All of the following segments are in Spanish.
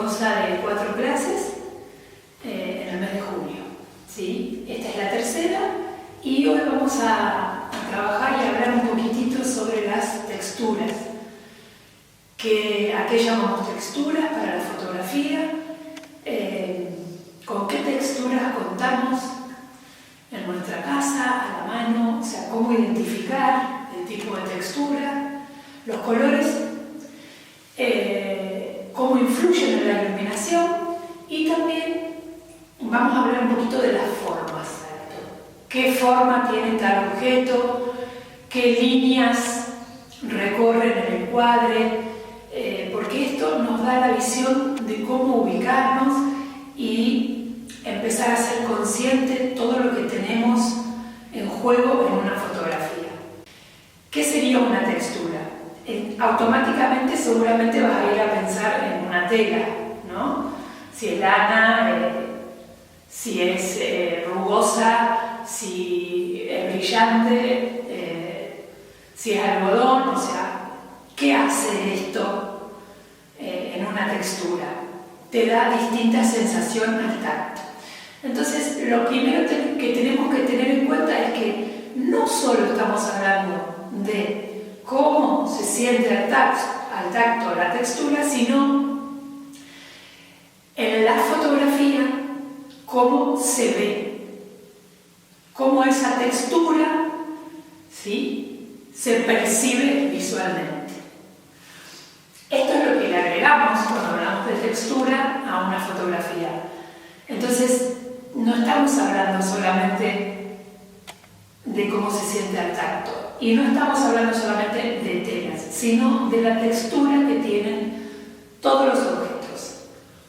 consta de 4 clases en el mes de julio, ¿sí? Esta es la tercera y hoy vamos a trabajar y hablar un poquitito sobre las texturas. ¿A qué llamamos texturas para la fotografía? ¿Con qué texturas contamos en nuestra casa, a la mano? O sea, cómo identificar el tipo de textura, los colores, cómo influyen en la iluminación, y también vamos a hablar un poquito de las formas. ¿Qué forma tiene tal objeto? ¿Qué líneas recorren en el cuadre? Porque esto nos da la visión de cómo ubicarnos y empezar a ser consciente de todo lo que tenemos en juego en una fotografía. ¿Qué sería una textura? Automáticamente seguramente vas a ir a pensar en una tela, ¿no? Si es lana, si es rugosa, si es brillante, si es algodón, o sea, ¿qué hace esto en una textura? Te da distinta sensación al tacto. Entonces, lo primero que tenemos que tener en cuenta es que no solo estamos hablando de cómo se siente al tacto la textura, sino en la fotografía cómo se ve, cómo esa textura, ¿sí?, se percibe visualmente. Esto es lo que le agregamos cuando hablamos de textura a una fotografía. Entonces, no estamos hablando solamente de cómo se siente al tacto, y no estamos hablando solamente de telas, sino de la textura que tienen todos los objetos,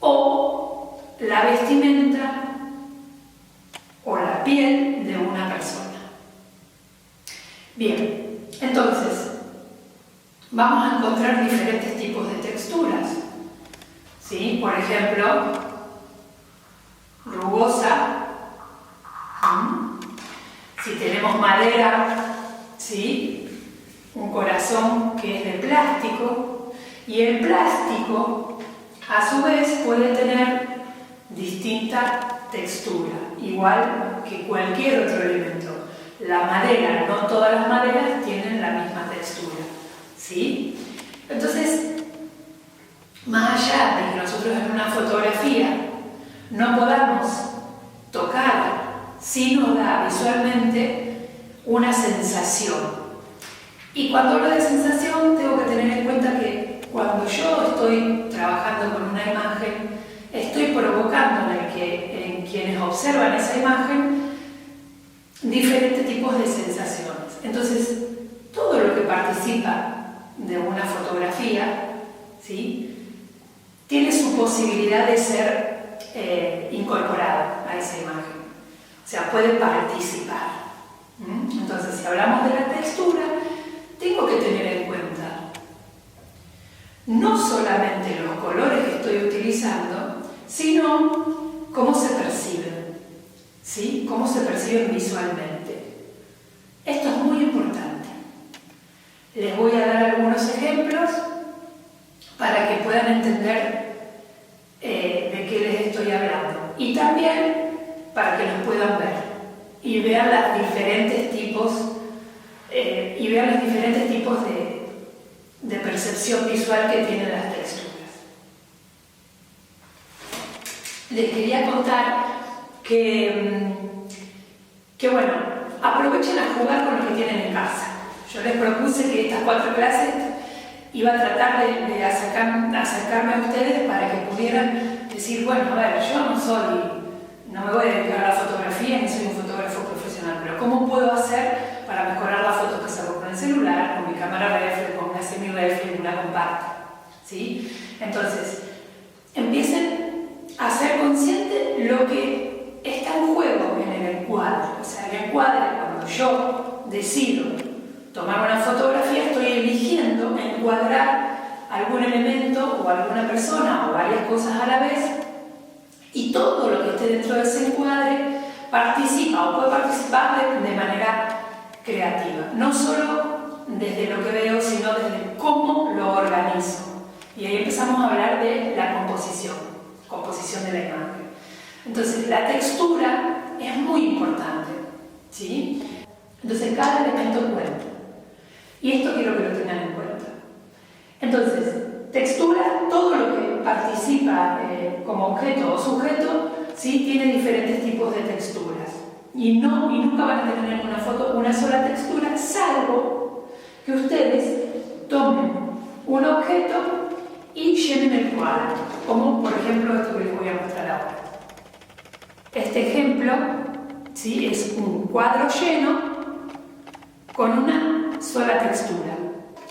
o la vestimenta, o la piel de una persona. Bien, entonces, vamos a encontrar diferentes tipos de texturas, ¿sí? Por ejemplo, rugosa. Si tenemos madera, ¿sí?, un corazón que es de plástico, y el plástico a su vez puede tener distinta textura, igual que cualquier otro elemento. La madera, no todas las maderas tienen la misma textura, ¿sí? Entonces, más allá de que nosotros en una fotografía no podamos tocar, sí nos da visualmente una sensación. Y cuando hablo de sensación, tengo que tener en cuenta que cuando yo estoy trabajando con una imagen, estoy provocando en quienes observan esa imagen diferentes tipos de sensaciones. Entonces, todo lo que participa de una fotografía, ¿sí?, tiene su posibilidad de ser incorporado a esa imagen. O sea, puede participar. Entonces, si hablamos de la textura, tengo que tener en cuenta no solamente los colores que estoy utilizando, sino cómo se perciben, ¿sí?, cómo se perciben visualmente. Esto es muy importante. Les voy a dar algunos ejemplos para que puedan entender de qué les estoy hablando, y también para que los puedan ver y vean los diferentes tipos de percepción visual que tienen las texturas. Les quería contar que bueno, aprovechen a jugar con lo que tienen en casa. Yo les propuse que estas 4 clases iba a tratar de acercarme a ustedes para que pudieran decir, bueno, a ver, yo no me voy a dedicar a la fotografía ni soy un fotógrafo profesional, pero ¿cómo puedo hacer para mejorar las fotos que saco con el celular, con mi cámara reflex, con una semi-reflex, una compacta? ¿Sí? Entonces, empiecen a ser conscientes lo que está en juego en el encuadre. O sea, el encuadre, cuando yo decido tomar una fotografía, estoy eligiendo encuadrar algún elemento o alguna persona o varias cosas a la vez, y todo lo que esté dentro de ese encuadre participa o puede participar de manera creativa, no solo desde lo que veo, sino desde cómo lo organizo. Y ahí empezamos a hablar de la composición. la textura es muy importante, ¿sí? Entonces cada elemento cuenta. Y esto quiero que lo tengan en cuenta. Entonces, textura, todo lo que participa como objeto o sujeto, ¿sí? Tiene diferentes tipos de texturas. Y nunca van a tener en una foto una sola textura, salvo que ustedes tomen un objeto y llenen el cuadro, como por ejemplo esto que les voy a mostrar ahora. Este ejemplo, ¿sí? Es un cuadro lleno con una sola textura.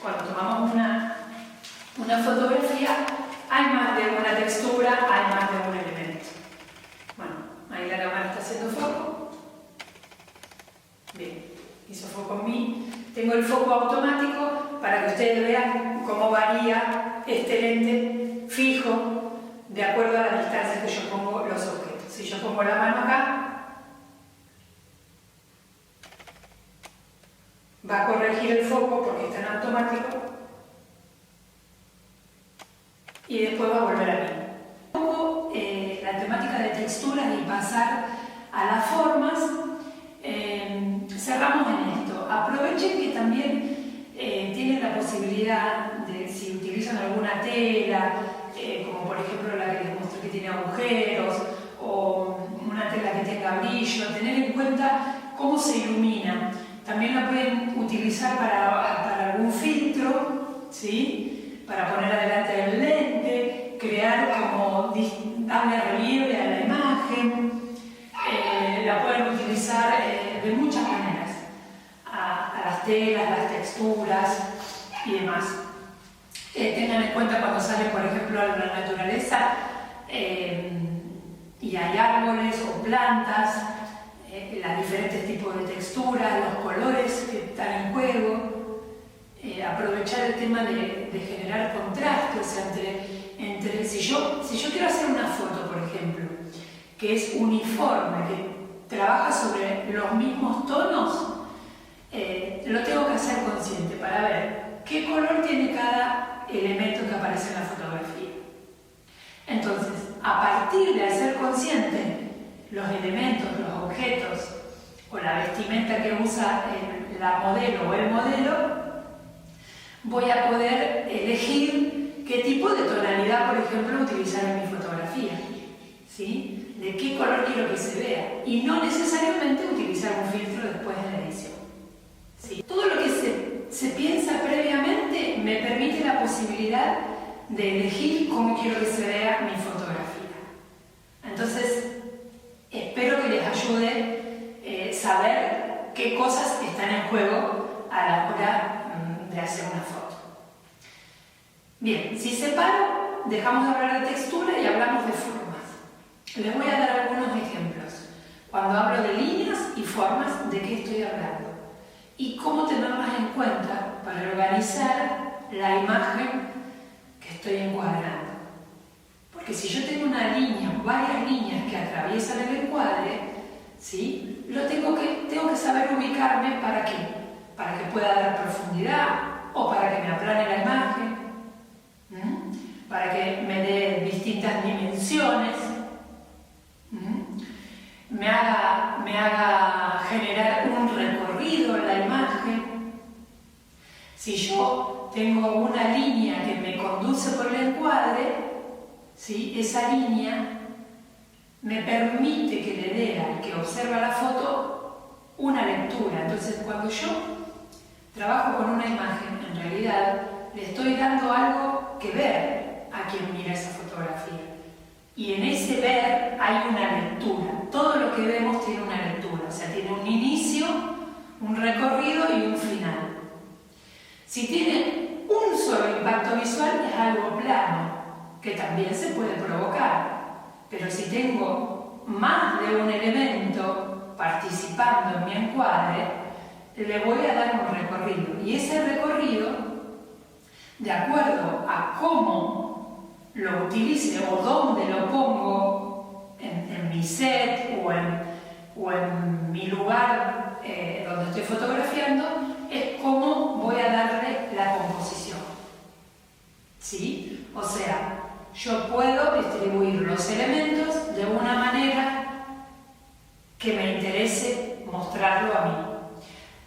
Cuando tomamos una fotografía, hay más de una textura, hay más de un elemento. Bueno, ahí la cámara está haciendo foco. Bien, hizo foco en mí. Tengo el foco automático para que ustedes vean cómo varía este lente fijo de acuerdo a la distancia que yo pongo los objetos. Si yo pongo la mano acá, va a corregir el foco porque está en automático y después va a volver a mí. Un poco la temática de texturas y pasar a las formas, cerramos en esto. Aprovechen que también tienen la posibilidad de, si utilizan alguna tela, como por ejemplo la que les mostré que tiene agujeros, o una tela que tenga brillo, tener en cuenta cómo se ilumina. También la pueden utilizar para algún filtro, ¿sí? Para poner adelante del lente, crear como darle relieve a la imagen. La pueden utilizar de muchas maneras, a las telas, las texturas y demás. Tengan en cuenta cuando salen, por ejemplo, a la naturaleza y hay árboles o plantas, los diferentes tipos de texturas, los colores que están en juego, aprovechar el tema de generar contraste, o sea, entre si yo quiero hacer una foto, por ejemplo, que es uniforme, que trabaja sobre los mismos tonos, lo tengo que hacer consciente para ver qué color tiene cada elemento que aparece en la fotografía. Entonces, a partir de hacer consciente los elementos, los objetos o la vestimenta que usa la modelo o el modelo, voy a poder elegir qué tipo de tonalidad, por ejemplo, utilizar en mi fotografía, ¿sí? De qué color quiero que se vea, y no necesariamente utilizar un filtro después de la edición, ¿sí? Todo lo que se piensa previamente me permite la posibilidad de elegir cómo quiero que se vea mi fotografía. Entonces, espero que les ayude saber qué cosas están en juego a la hora de hacer una foto. Bien, si separo, dejamos de hablar de textura y hablamos de formas. Les voy a dar algunos ejemplos. Cuando hablo de líneas y formas, ¿de qué estoy hablando? Y cómo tenerlas en cuenta para organizar la imagen que estoy encuadrando. Porque si yo tengo una línea, varias líneas que atraviesan el encuadre, ¿sí? Tengo que saber ubicarme ¿para qué? Para que pueda dar profundidad o para que me aplane la imagen, para que me dé distintas dimensiones, me haga generar un recorrido en la imagen. Si yo tengo una línea que me conduce por el encuadre, ¿sí? Esa línea me permite que le dé al que observa la foto una lectura. Entonces, cuando yo trabajo con una imagen, en realidad le estoy dando algo que ver a quien mira esa fotografía. Y en ese ver hay una lectura. Todo lo que vemos tiene una lectura, o sea, tiene un inicio, un recorrido y un final. Si tiene un solo impacto visual, es algo plano, que también se puede provocar. Pero si tengo más de un elemento participando en mi encuadre, le voy a dar un recorrido. Y ese recorrido, de acuerdo a cómo lo utilice o dónde lo pongo en mi set o en mi lugar donde estoy fotografiando, es cómo voy a darle la composición. ¿Sí? O sea, yo puedo distribuir los elementos de una manera que me interese mostrarlo a mí.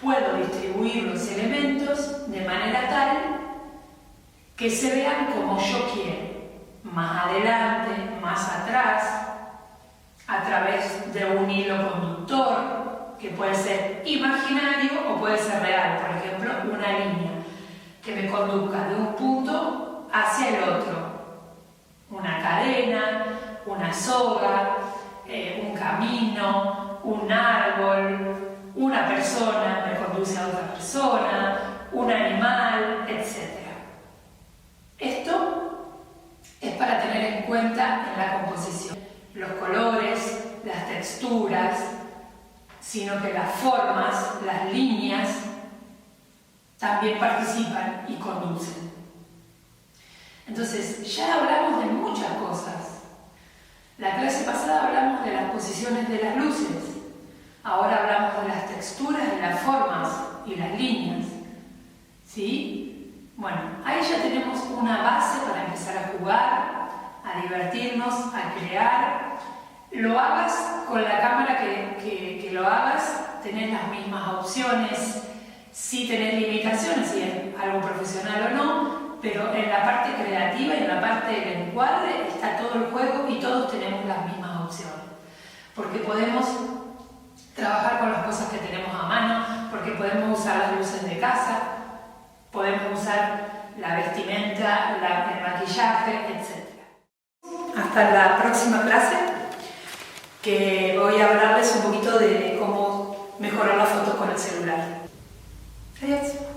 Puedo distribuir los elementos de manera tal que se vean como yo quiero, más adelante, más atrás, a través de un hilo conductor, que puede ser imaginario o puede ser real. Por ejemplo, una línea que me conduzca de un punto hacia el otro. Una cadena, una soga, un camino, un árbol, una persona me conduce a otra persona, un animal, etc. Esto es para tener en cuenta en la composición. Los colores, las texturas, sino que las formas, las líneas, también participan y conducen. Entonces, ya hablamos de muchas cosas. La clase pasada hablamos de las posiciones de las luces. Ahora hablamos de las texturas, de las formas y las líneas. ¿Sí? Bueno, ahí ya tenemos una base para empezar a jugar, a divertirnos, a crear. Lo hagas con la cámara que lo hagas, tenés las mismas opciones. Sí tenés limitaciones, si es algo profesional o no, pero en la parte creativa y en la parte del encuadre está todo el juego y todos tenemos las mismas opciones. Porque podemos trabajar con las cosas que tenemos a mano, porque podemos usar las luces de casa, podemos usar la vestimenta, el maquillaje, etc. Hasta la próxima clase, que voy a hablarles un poquito de cómo mejorar las fotos con el celular. Adiós.